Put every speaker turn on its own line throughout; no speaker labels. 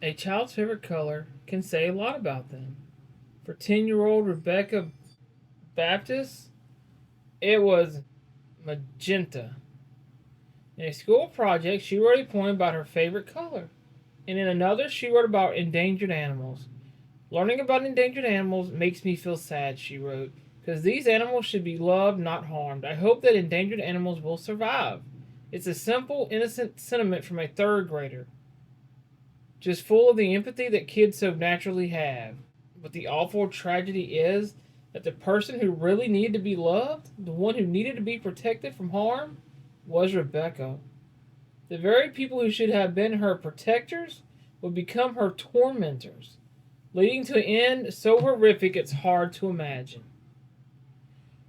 A child's favorite color can say a lot about them. For 10-year-old Rebekah Baptiste, it was magenta. In a school project, she wrote a poem about her favorite color. And in another, she wrote about endangered animals. Learning about endangered animals makes me feel sad, she wrote, because these animals should be loved, not harmed. I hope that endangered animals will survive. It's a simple, innocent sentiment from a third grader, just full of the empathy that kids so naturally have. But the awful tragedy is that the person who really needed to be loved, the one who needed to be protected from harm, was Rebekah. The very people who should have been her protectors would become her tormentors, leading to an end so horrific it's hard to imagine.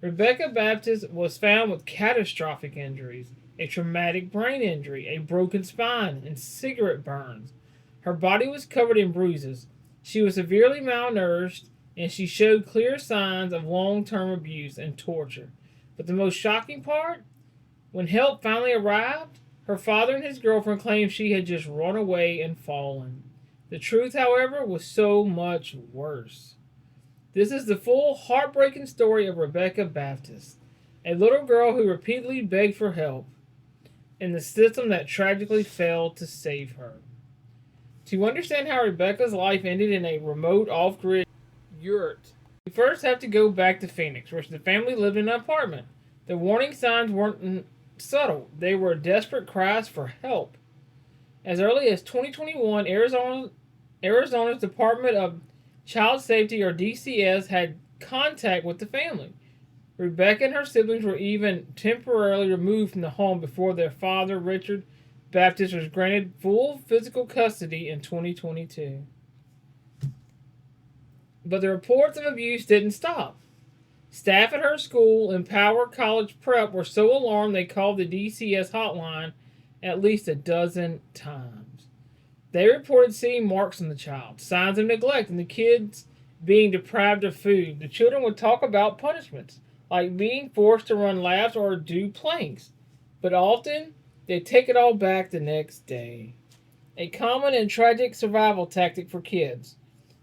Rebekah Baptiste was found with catastrophic injuries, a traumatic brain injury, a broken spine, and cigarette burns. Her body was covered in bruises. She was severely malnourished, and she showed clear signs of long term abuse and torture. But the most shocking part? When help finally arrived, her father and his girlfriend claimed she had just run away and fallen. The truth, however, was so much worse. This is the full, heartbreaking story of Rebekah Baptiste, a little girl who repeatedly begged for help, and the system that tragically failed to save her. To understand how Rebekah's life ended in a remote, off grid yurt, we first have to go back to Phoenix, where the family lived in an apartment. The warning signs weren't subtle, they were desperate cries for help. As early as 2021, Arizona's Department of Child Safety, or DCS, had contact with the family. Rebekah and her siblings were even temporarily removed from the home before their father, Richard Baptiste, was granted full physical custody in 2022. But the reports of abuse didn't stop. Staff at her school and Power College Prep were so alarmed they called the DCS hotline at least a dozen times. They reported seeing marks on the child, signs of neglect, and the kids being deprived of food. The children would talk about punishments, like being forced to run laps or do planks, but often they'd take it all back the next day. A common and tragic survival tactic for kids,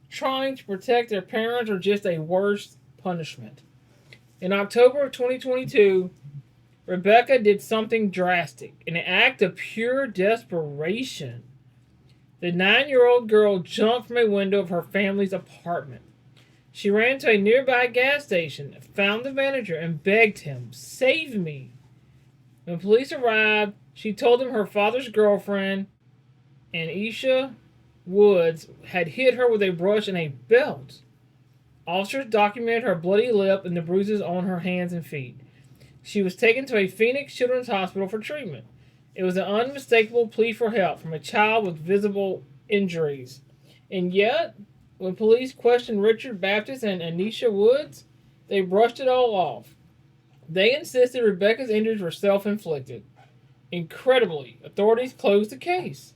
trying to protect their parents, or just a worse punishment. In October of 2022, Rebekah did something drastic, an act of pure desperation. The 9-year-old girl jumped from a window of her family's apartment. She ran to a nearby gas station, found the manager, and begged him, "Save me." When police arrived, she told them her father's girlfriend, Anisha Woods, had hit her with a brush and a belt. Officers documented her bloody lip and the bruises on her hands and feet. She was taken to a Phoenix Children's Hospital for treatment. It was an unmistakable plea for help from a child with visible injuries. And yet, when police questioned Richard Baptiste and Anisha Woods, they brushed it all off. They insisted Rebekah's injuries were self-inflicted. Incredibly, authorities closed the case,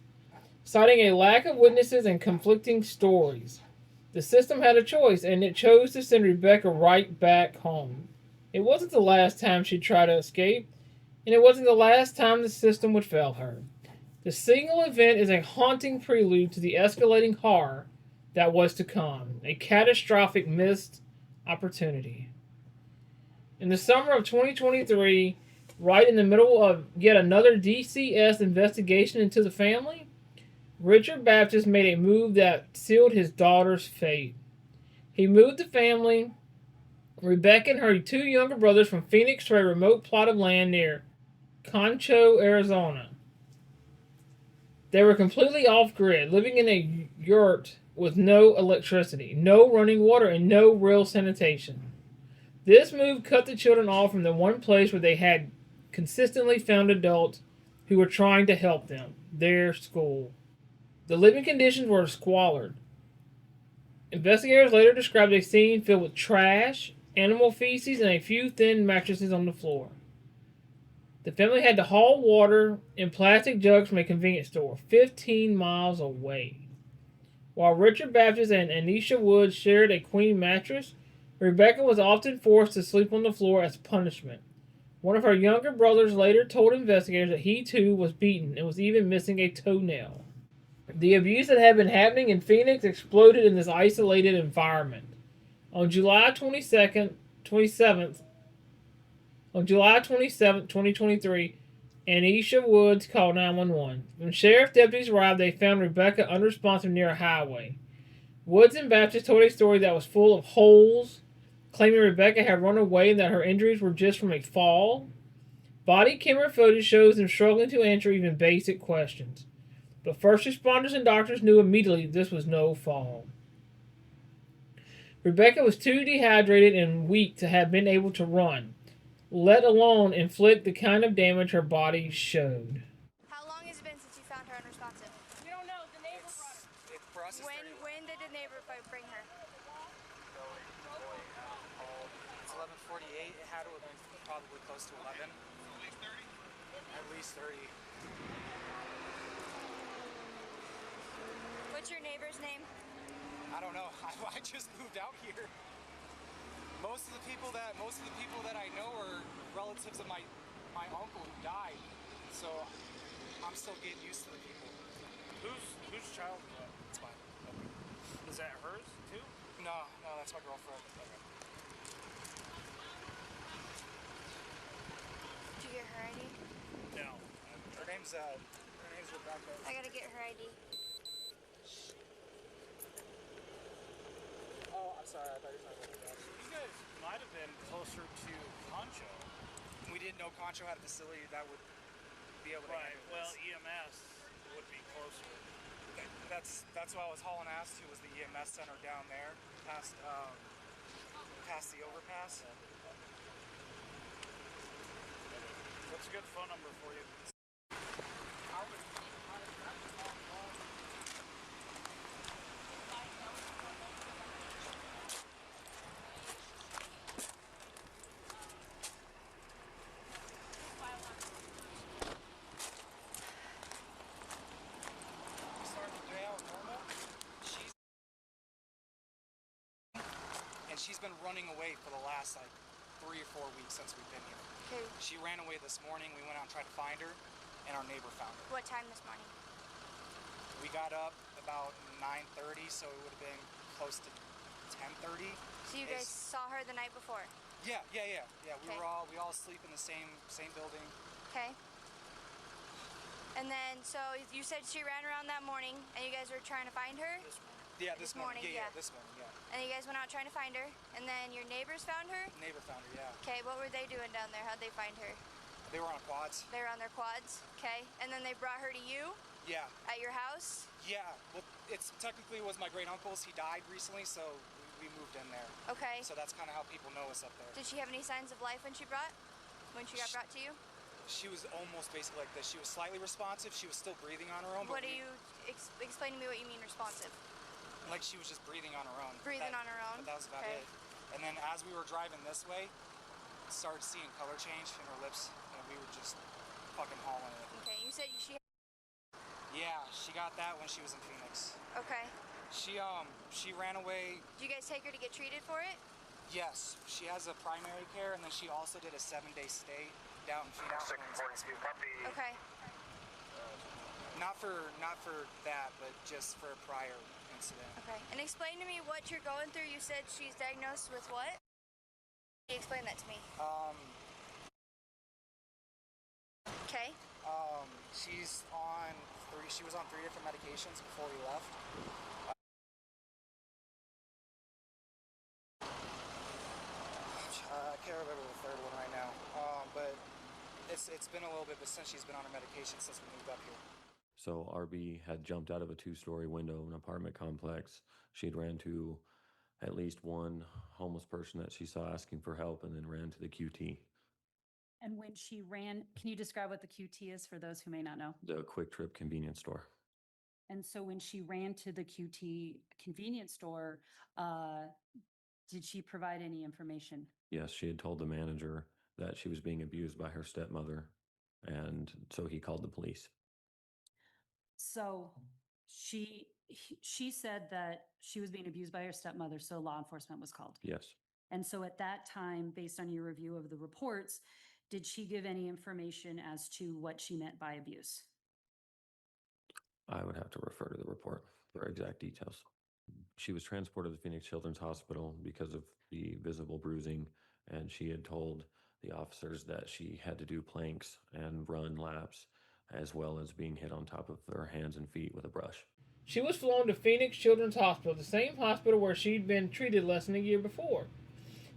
citing a lack of witnesses and conflicting stories. The system had a choice, and it chose to send Rebekah right back home. It wasn't the last time she tried to escape, and it wasn't the last time the system would fail her. The single event is a haunting prelude to the escalating horror that was to come, a catastrophic missed opportunity. In the summer of 2023, right in the middle of yet another DCS investigation into the family, Richard Baptiste made a move that sealed his daughter's fate. He moved the family, Rebekah and her two younger brothers, from Phoenix to a remote plot of land near Concho, Arizona. They were completely off grid, living in a yurt with no electricity, no running water, and no real sanitation. This move cut the children off from the one place where they had consistently found adults who were trying to help them, their school. The living conditions were squalid. Investigators later described a scene filled with trash, animal feces, and a few thin mattresses on the floor. The family had to haul water in plastic jugs from a convenience store 15 miles away. While Richard Baptiste and Anisha Woods shared a queen mattress, Rebekah was often forced to sleep on the floor as punishment. One of her younger brothers later told investigators that he too was beaten and was even missing a toenail. The abuse that had been happening in Phoenix exploded in this isolated environment. On July 22nd, 27th, on July 27th, 2023, Anisha Woods called 911. When sheriff deputies arrived, they found Rebekah unresponsive near a highway. Woods and Baptiste told a story that was full of holes, claiming Rebekah had run away and that her injuries were just from a fall. Body camera footage shows them struggling to answer even basic questions. But first responders and doctors knew immediately this was no fall. Rebekah was too dehydrated and weak to have been able to run, let alone inflict the kind of damage her body showed.
How long has it been since you found her unresponsive?
We don't know. The neighbor brought her.
For us, when did the neighbor bring her?
It's 11:48. It had to have been probably close to 11. At least 30.
What's your neighbor's name?
I don't know. I just moved out here. Most of the people that I know are relatives of my uncle who died. So I'm still getting used to the people.
Whose child is that?
It's mine.
Is that hers too?
No, that's my girlfriend.
Did you get her ID?
No.
Her name's Rebekah.
I gotta get her ID.
Oh, I'm sorry. I thought you were talking about that.
You guys might have been closer to Concho.
We didn't know Concho had a facility that would be able to handle
Well,
this.
EMS would be closer.
That's why I was hauling ass to, was the EMS center down there, past the overpass.
What's a good phone number for you?
She's been running away for the last 3 or 4 weeks since we've been here.
Okay.
She ran away this morning. We went out and tried to find her, and our neighbor found her.
What time this morning?
We got up about 9:30, so it would have been close to 10:30.
So you guys saw her the night before?
Yeah.
Okay.
We all sleep in the same building.
Okay. And then, so you said she ran around that morning, and you guys were trying to find her?
This morning. Yeah, this morning, yeah.
And you guys went out trying to find her, and then your neighbors found her?
Neighbor found her, yeah.
Okay, what were they doing down there? How'd they find her?
They were on quads.
They were on their quads, okay. And then they brought her to you?
Yeah.
At your house?
Yeah, well, it's technically was my great uncle's. He died recently, so we moved in there.
Okay.
So that's kind of how people know us up there.
Did she have any signs of life when she got brought to you?
She was almost basically like this. She was slightly responsive. She was still breathing on her own.
What do you explain to me what you mean responsive?
Like she was just breathing on her own.
Breathing on her own?
But that was about it. And then as we were driving this way, started seeing color change in her lips, and we were just fucking hauling it.
Okay, you said she...
Yeah, she got that when she was in Phoenix.
Okay.
She ran away.
Did you guys take her to get treated for it?
Yes, she has a primary care, and then she also did a 7-day stay down in Phoenix.
Okay.
Not for that, but just for a prior incident.
Okay. And explain to me what you're going through. You said she's diagnosed with what? Can you explain that to me? Okay.
She was on 3 different medications before we left. I can't remember the third one right now. But it's been a little bit, but since she's been on her medication since we moved up here.
So RB had jumped out of a 2-story window of an apartment complex. She had ran to at least one homeless person that she saw asking for help and then ran to the QT.
And when she ran, can you describe what the QT is for those who may not know?
The Quick Trip convenience store.
And so when she ran to the QT convenience store, did she provide any information?
Yes, she had told the manager that she was being abused by her stepmother, and so he called the police.
So she said that she was being abused by her stepmother, so law enforcement was called.
Yes.
And so at that time, based on your review of the reports, did she give any information as to what she meant by abuse?
I would have to refer to the report for exact details. She was transported to Phoenix Children's Hospital because of the visible bruising, and she had told the officers that she had to do planks and run laps, as well as being hit on top of her hands and feet with a brush.
She was flown to Phoenix Children's Hospital, the same hospital where she'd been treated less than a year before.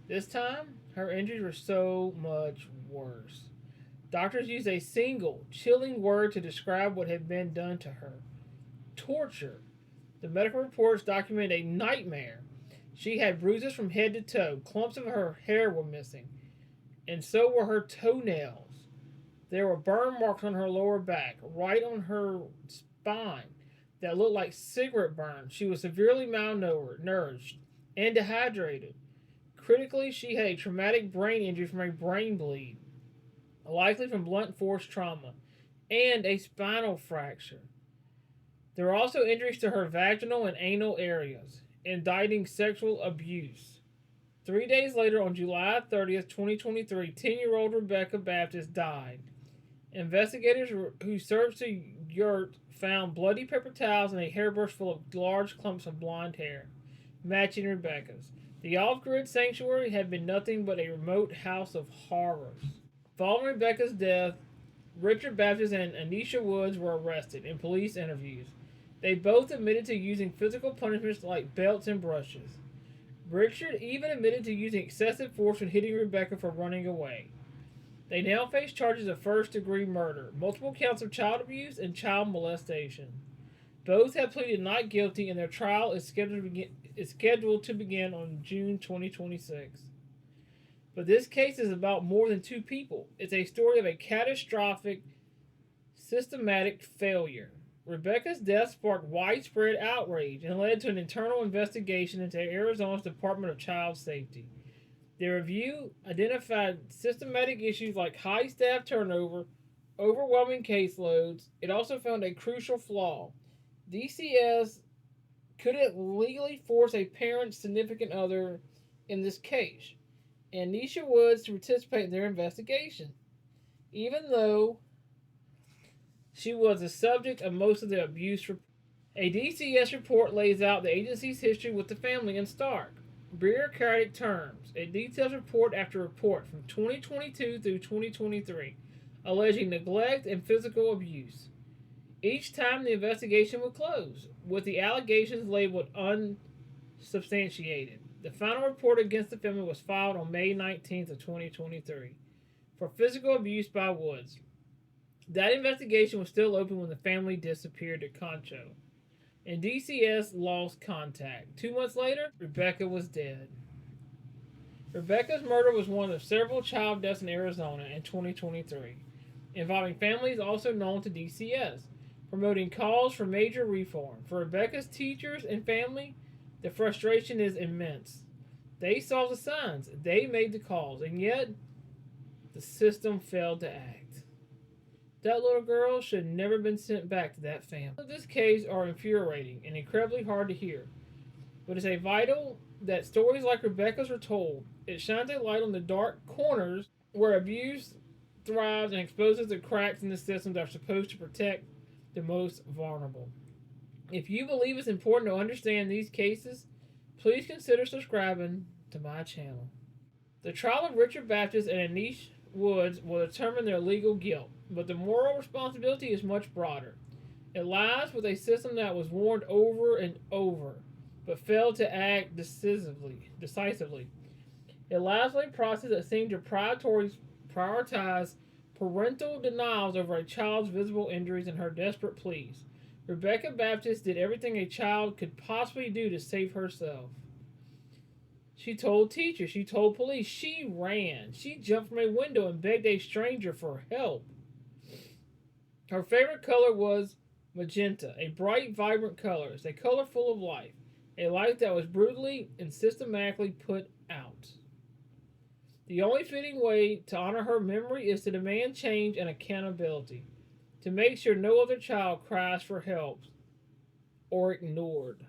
This time, her injuries were so much worse. Doctors used a single, chilling word to describe what had been done to her: torture. The medical reports document a nightmare. She had bruises from head to toe, clumps of her hair were missing, and so were her toenails. There were burn marks on her lower back, right on her spine, that looked like cigarette burns. She was severely malnourished and dehydrated. Critically, she had a traumatic brain injury from a brain bleed, likely from blunt force trauma, and a spinal fracture. There were also injuries to her vaginal and anal areas, indicting sexual abuse. 3 days later, on July 30th, 2023, 10-year-old Rebekah Baptiste died. Investigators who searched the yurt found bloody paper towels and a hairbrush full of large clumps of blonde hair, matching Rebekah's. The off-grid sanctuary had been nothing but a remote house of horrors. Following Rebekah's death, Richard Baptiste and Anisha Woods were arrested in police interviews. They both admitted to using physical punishments like belts and brushes. Richard even admitted to using excessive force when hitting Rebekah for running away. They now face charges of first-degree murder, multiple counts of child abuse, and child molestation. Both have pleaded not guilty, and their trial is scheduled to begin on June 2026. But this case is about more than two people. It's a story of a catastrophic, systematic failure. Rebekah's death sparked widespread outrage and led to an internal investigation into Arizona's Department of Child Safety. The review identified systematic issues like high staff turnover, overwhelming caseloads. It also found a crucial flaw. DCS couldn't legally force a parent's significant other in this case, and Anisha Woods to participate in their investigation, even though she was the subject of most of the abuse. A DCS report lays out the agency's history with the family in stark, bureaucratic terms. It details report after report from 2022 through 2023, alleging neglect and physical abuse. Each time the investigation would close, with the allegations labeled unsubstantiated. The final report against the family was filed on May 19th of 2023 for physical abuse by Woods. That investigation was still open when the family disappeared at Concho, and DCS lost contact. 2 months later, Rebekah was dead. Rebekah's murder was one of several child deaths in Arizona in 2023, involving families also known to DCS, promoting calls for major reform. For Rebekah's teachers and family, the frustration is immense. They saw the signs, they made the calls, and yet the system failed to act. That little girl should have never been sent back to that family. This case are infuriating and incredibly hard to hear, but it's vital that stories like Rebekah's are told. It shines a light on the dark corners where abuse thrives and exposes the cracks in the systems that are supposed to protect the most vulnerable. If you believe it's important to understand these cases, please consider subscribing to my channel. The trial of Richard Baptiste and Anisha Woods will determine their legal guilt, but the moral responsibility is much broader. It lies with a system that was warned over and over, but failed to act decisively. It lies with a process that seemed to prioritize parental denials over a child's visible injuries and her desperate pleas. Rebekah Baptiste did everything a child could possibly do to save herself. She told teachers, she told police, she ran. She jumped from a window and begged a stranger for help. Her favorite color was magenta, a bright, vibrant color. It's a color full of life, a life that was brutally and systematically put out. The only fitting way to honor her memory is to demand change and accountability, to make sure no other child cries for help or ignored.